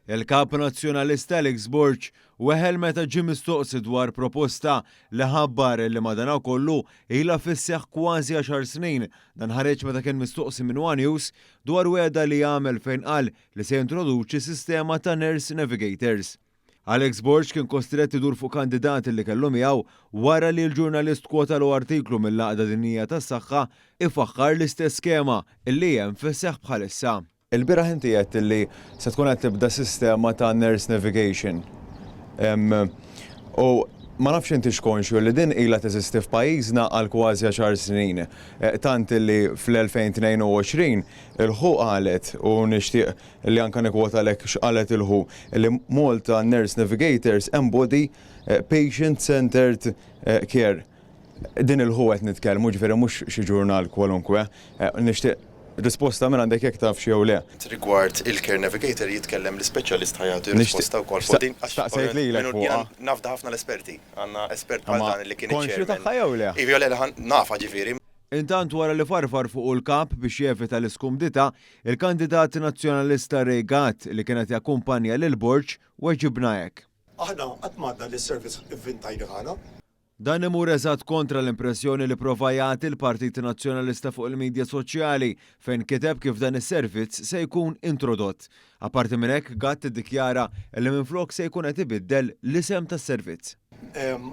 Il-kap nazzjonalista Alex Borch weħel meta ġie mistoqsi dwar proposta li ħabbar li madankollu ilha fis-seħħ kważi 10 snin dan ħareġ meta kien mistoqsi minn One News dwar weda li jagħmel fejn qal li se jintroduċi sistema ta' nurse navigators. Alex Borch kien kostret idur fuq kandidati li kellu miegħu wara li l-ġurnalist kwota l artiklu mill-Għaqda Dinjija tas-Saħħa ifaħħar l-istess skema illi hemm fis-seħħ bħalissa. Il-biraħ inti qed li se tkun qed tibda sistema ta' nurse navigation. U ma nafx inti xkonxju li din ilha teżisti f'pajjiżna għal kważi 10 snin. Tant li fl-2022 il-ħu qalet u nixtieq li anke nikwotalek x'qalet il-ħu li Malta Nurse Navigators embody patient-centered care. Din il-ħu qed nitkellmu ġifieri mhux xi ġurnal kwalunkwe. Nixtieq risposta minn għandek jekk taf xi jew le. Rigward il-Care Navigator jitkellem l-ispeċjalist ħajatu risposta wkoll fuq din Staqsejt lilek fuqha. Nafda ħafna l-esperti. Għandna espert bħal dan li kien konxju tagħha jew le? Ivi le nafa ġifieri. Intant wara li farfar fuq il-kap biex jevita l-iskumdita, il-kandidat nazzjonalista Regat li kienet jakkumpanja lil Borch weġibna hekk. Aħna qatt m'għandna li s-service ivvintajni ħana. Dan imur eżatt kontra l-impressjoni li prova jagħti l-Partit Nazzjonalista fuq il-medja soċjali fejn kiteb kif dan is-servizz se jkun introdott. Apparti minn hekk Gatt iddikjara li minflok se jkun qed ibiddel l-isem tas-servizz.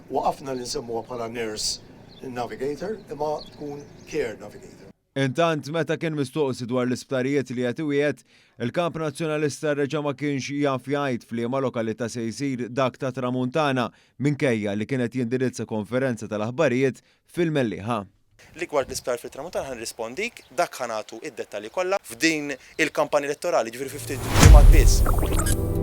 Waqafna li nsemmuha bħala Nurse Navigator imma tkun Care Navigator. Intant meta kien mistoqsi dwar l-isptarijiet li qed iwiegħed, il-Kamp Nazzjonalista reġa' ma kienx jaf jgħid f'liema lokalità se jsir dak ta' Tramuntana minkejja li kienet jindirizza konferenza tal-aħbarijiet fil-Mellieħa. Rigward l-isptar fil-Tramuntana ħanrispondik dak ħanatu id-dettalji kollha f'din il-kampanja elettorali ġifieri 50 ġimgħat biss.